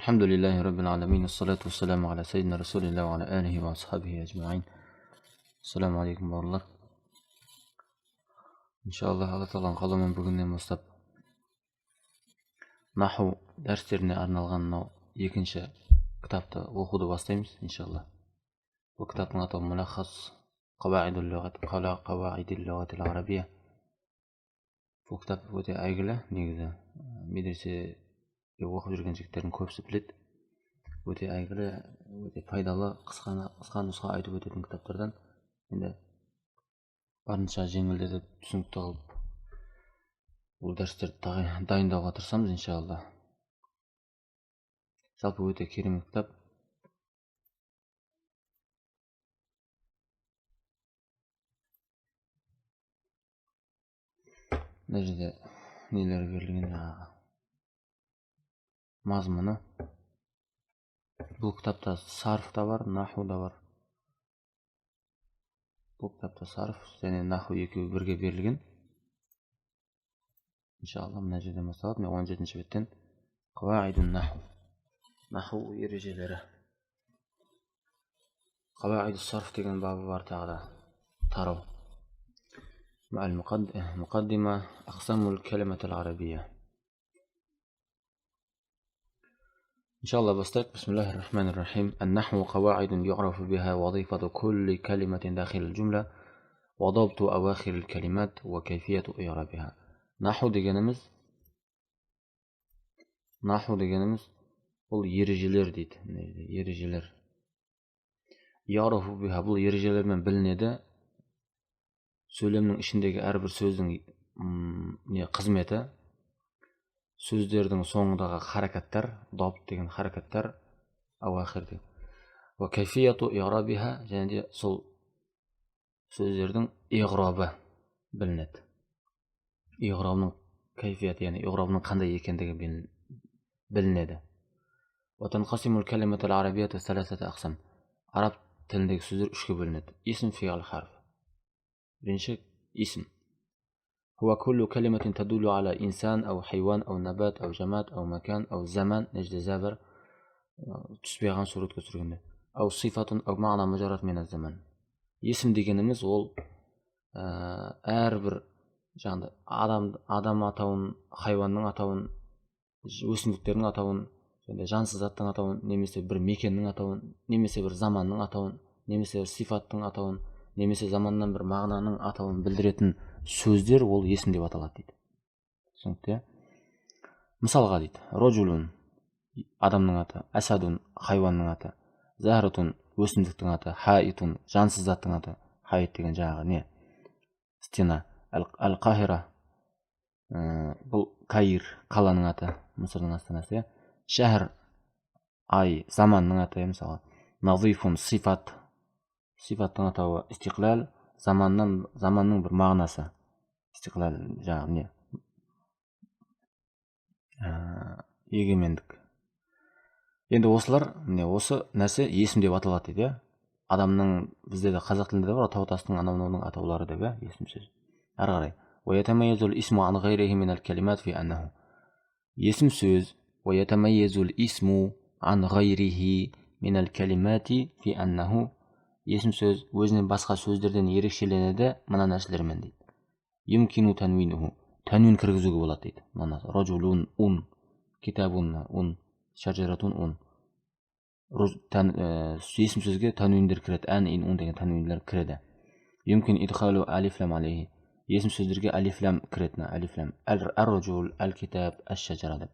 الحمد لله رب العالمين، الصلاة والسلام على سيدنا رسول الله وعلى آله وأصحابه أجمعين. السلام عليكم бауырлар. Иншалла, Алла Тағаланың қалауымен бүгіннен бастап наху дәрістеріне арналған мынау екінші кітапты оқуды бастаймыз, иншалла. Бұл кітаптың аты Мулаххас Қаваидул лұғатил арабия. Бұл кітап өте әйгілі, негізі медреседе оқып жүрген жігіттердің көбісі біледі. Өте әйгілі, өте пайдалы, қысқа нұсқа айтып өтетін кітаптардан. Енді барынша жеңілдетіп түсінікті қылып бұл дәрістерді дайындауға тырысамыз, иншалла. Жалпы өте керемет кітап. Мына жерде нелер берілген, мазмұны. Бұл кітапта сарф та бар, наху да бар. Бұл кітапта сарф және наху екеуі бірге берілген. Иншалла, мына жерден басталады. 17-ші беттен Қаваидун наху. Наху ережелері. Қаваиду сарф деген бабы бар тағы да. Тарау. Муқаддима Ақсамул калиматил арабия. Иншалла, бастайық. Бисмиллахир-рахманир-рахим. Ан-наху қаваидун ю'рафу биха вазифату кулли калиматин дахил джумла ва дабту авахирил калимат ва кайфияту i'рабиха. Наху дегеніміз бұл ережелер дейді. Ережелер. Ю'рафу биха, бұл ережелермен білінеді. Сөйлемнің ішіндегі әрбір сөздің қызметі, сөздердің соңындағы харакаттар, дабт деген харакаттар, авахир деген. Ва кайфияту i'рабиха, және де сол сөздердің иғрабы білінеді. Иғрабының кайфияты, яғни иғрабының қандай екендігі білінеді. Ва танқасимул калиматул арабияту саласата ақсам. Араб тіліндегі сөздер үшке бөлінеді. Исм, фи'л, харф. Бірінші исм. Хуа куллу калиматин тадуллу ала инсан ау хайван ау набат ау жамат ау макан ау заман, нежде забір түспеген суретке түсіргенде. Ау сифатун ау мағна мұжарат мена заман. Исм дегеніміз ол әрбір жаңағы адам атауын, хайванның атауын, өсімдіктердің атауын, жансыз заттың атауын, немесе бір мекеннің атауын, немесе бір заманның атауын, немесе бір сифаттың атауын, немесе заманнан бір мағынаның атауын білдіретін сөздер ол есім деп аталады дейді. Түсінікті? Мысалға дейді, роджулун адамның аты, асадун хайванның аты, захратун өсімдіктің аты, хаитун жансыз заттың аты. Хаит деген жаңағы не? Стена. Ал-Қахира бұл Каир қаланың аты, Мысырдың астанасы. Шәһр ай заманның аты, мысалы. Назифун сифат, сифаттың атауы. Истиқлал заманның бір мағынасы. Истиқлал жаңағы не? Егемендік. Енді осылар, осы нәрсе есім деп аталады дейді. Адамның, бізде де қазақ тілінде бар, тау-тастың анау-мынауның атаулары деп, есім сөз. Әрі қарай. Уятамайязул исму ан гайрихи минал калимат фи аннаху. Есім сөз. Уятамайязул исму ан гайрихи минал калимати фи аннаху. Есім сөз өзінен басқа сөздерден ерекшеленеді мына нәрселермен дейді. Юмкину танвинуху. Танвин кіргізуге болады дейді. Раджулун ун, китабун ун, шаджаратун ун. Есім сөзге танвиндер кіреді. Ән ин ун деген танвиндер кіреді. Юмкин идхалу алифлам алейхи. Есім сөздерге алифлам кіретіні. Алифлам. Ар-раджул, ал-китаб, аш-шаджара деп.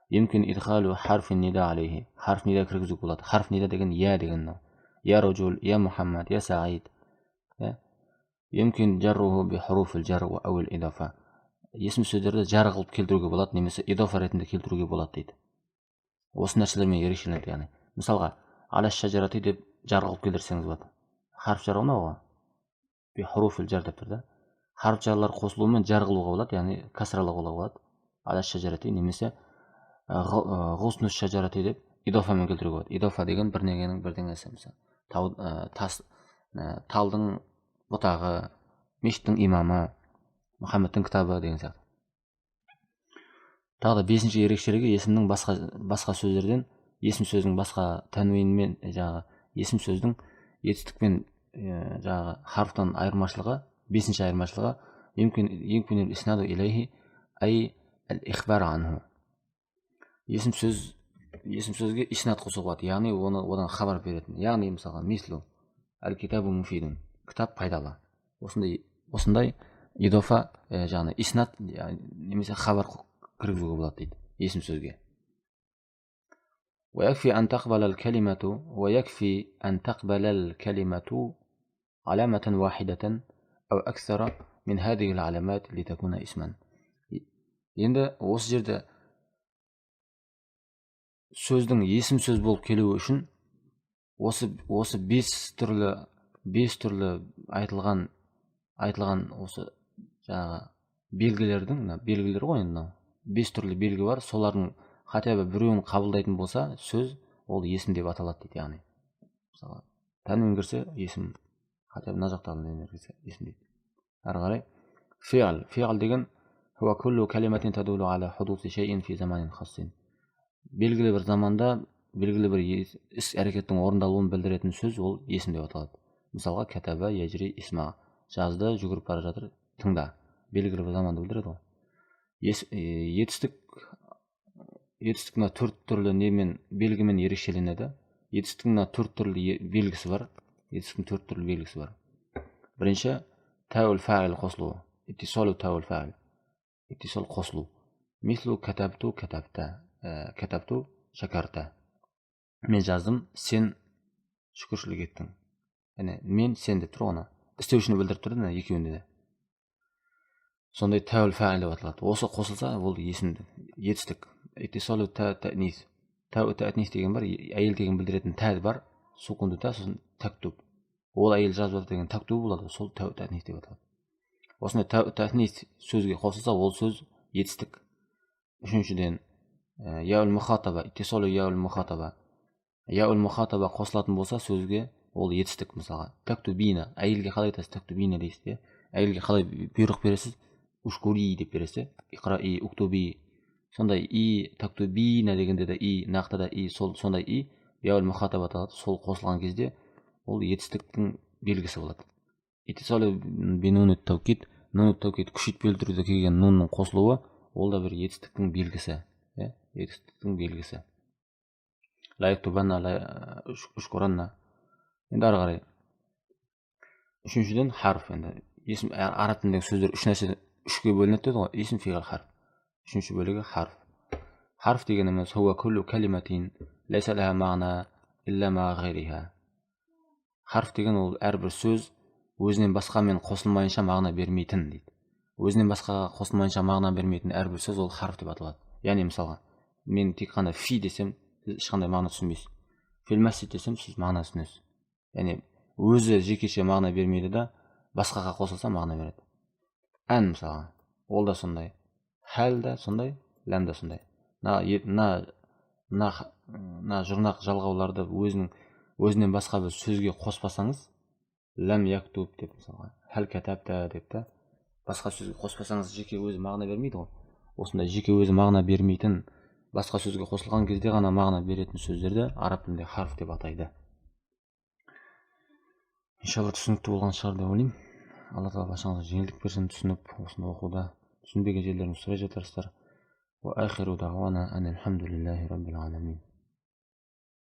Юмкин идхалу харфин нида алейхи. Харф нида кіргізуге болады. Харф нида деген я деген. Я раджул, я Мухаммад, я Саид. Юмкин жарруху би хуруфил жар ва ауил идафа. Есім сөздерді жар қылып келтіруге болады, немесе идафа ретінде келтіруге болады дейді. Осы нәрселермен ерекшеленеді, яғни. Мысалға, аш-шаджарати деп жар қылып келтірсеңіз болады. Харф жар оңауға. Би хуруфил жар деп тұрды. Харф жарлар қосылуымен жар қылуға болады, яғни касралауға болады. Аш-шаджарати немесе ғуснус шаджарати деп идафамен келтіруге болады. Идафа деген бірнегенің бірдеңесі, мысалы. Талдың бұтағы, мешіттің имамы, Мұхаммедтің кітабы деген сияқты. Тағы да 5-ші ерекшелігі есімнің басқа сөздерден есім сөздің басқа тәнуинмен жаңағы есім сөздің етістікпен жаңағы харфтан айырмашылығы, бесінші айырмашылығы يمكن الإسناد إليه أي الإخبار عنه. есім сөзге иснат қосуға болады, яғни одан хабар беретін. Яғни мысалға мислу әл-китабу муфидун, кітап пайдалы. Осындай идофа жаңағы иснат немесе хабар кіргізуге болады дейді есім сөзге. ويكفي أن تقبل الكلمة علامة واحدة أو أكثر من هذه العلامات لتكون اسما. енді осы жерде сөздің есім сөз болып келуі үшін осы бес түрлі айтылған осы жаңағы белгілер ғой енді. Бес түрлі белгі бар, солардың хотя бы біреуін қабылдайтын болса сөз, ол есім деп аталады дейді. Яғни мысалы тәнвин кірсе есім, хотя бы мына жақтағы кірсе есім дейді. Әрі қарай фиғл деген هو كل كلمة تدل على حدوث شيء في زمان خاص. Белгілі бір заманда белгілі бір іс әрекеттің орындалуын білдіретін сөз, ол есім деп аталады. Мысалға кәтаба яжри исма, жазды, жүгіріп бара жатыр, тыңда. Белгілі бір заманды білдіреді ғой. Етістік мына төрт түрлі белгімен ерекшеленеді. Етістіктің мына төрт түрлі белгісі бар. Бірінші тәуіл фаил қосылуы, иттисалу тәуіл фаил. Иттисал қосылу. Мислу кәтабту шакарта. Мен жаздым, сен шүкіршілік еттің. Мен сен деп тұр оны. Істеушіні білдіріп тұрды, екеуінде де. Сондай тәуіл фаил деп аталады. Осы қосылса, ол есімді, етістік. Иттисалу тә'нис. Тә'нис деген бар, әйел деген білдіретін тәд бар, сукунду та, сосын тәктуб. Ол әйел жазып деген тәктуб болады, сол тә'нис деп аталады. Осындай тә'нис сөзге қосылса, ол сөз етістік. Үшіншіден яул мухатаба, иттисалу яул мухатаба. Яул мухатаба қосылатын болса сөзге, ол етістік. Мысалға тәктубина, әйелге қалай айтасыз, тәктубина дейсіз. Әйелге қалай бұйрық бересіз, ушкури деп бересіз. Иқраи, уктуби. Сондай и тәктубина дегенде де и, нақтыда и, сондай и яул мухатаба аталады. Сол қосылған кезде ол етістіктің белгісі болады. Иттисалу бинуну тәукид, нуну тәукид күшейтпелі түрде келген нунның қосылуы, ол да бір етістіктің белгісі. Лайктубанна, ушкуранна. Енді ары қарай. Үшіншіден харф. Есім араб тіліндегі сөздер үшке бөлінеді деді ғой. Есім фиғл харф. Үшінші бөлігі харф. Харф дегеніміз хуа күллу калиматин лайса лаха мағна илля ма ғайриха. Харф деген ол әрбір сөз өзінен басқамен қосылмайынша мағына бермейтін дейді. Өзінен басқаға қосылмайынша мағына бермейтін әрбір сөз ол харф деп аталады. Яғни мысалға мен тек қана фи десем, сіз ешқандай мағына түсінбейсіз. Филмасид десем, сіз мағына түсінесіз. Яғни өзі жекеше мағына бермейді да, басқаға қосылса мағына береді. Ән мысалға, ол да сондай. Хәл да сондай, ләм да сондай. Жұрнақ жалғауларды өзінен басқа бір сөзге қоспасаңыз, ләм яктуб деп мысалға, хәл кәтәбтә деп та, басқа сөзге қоспасаңыз жеке өзі мағына бермейді ғой. Осындай жеке өзі мағына бермейтін, басқа сөзге қосылған кезде ғана мағына беретін сөздерді араб тілінде харф деп атайды. Иншалла түсінікті болған шығар деп ойлаймын. Алла тағала баршаңызға жеңілдік берсін, түсініп осыны оқуда. Түсінбеген жерлеріңізді сұрай жатарсыздар. Ва ахиру дағуана анил хамдулиллахи раббил аламин.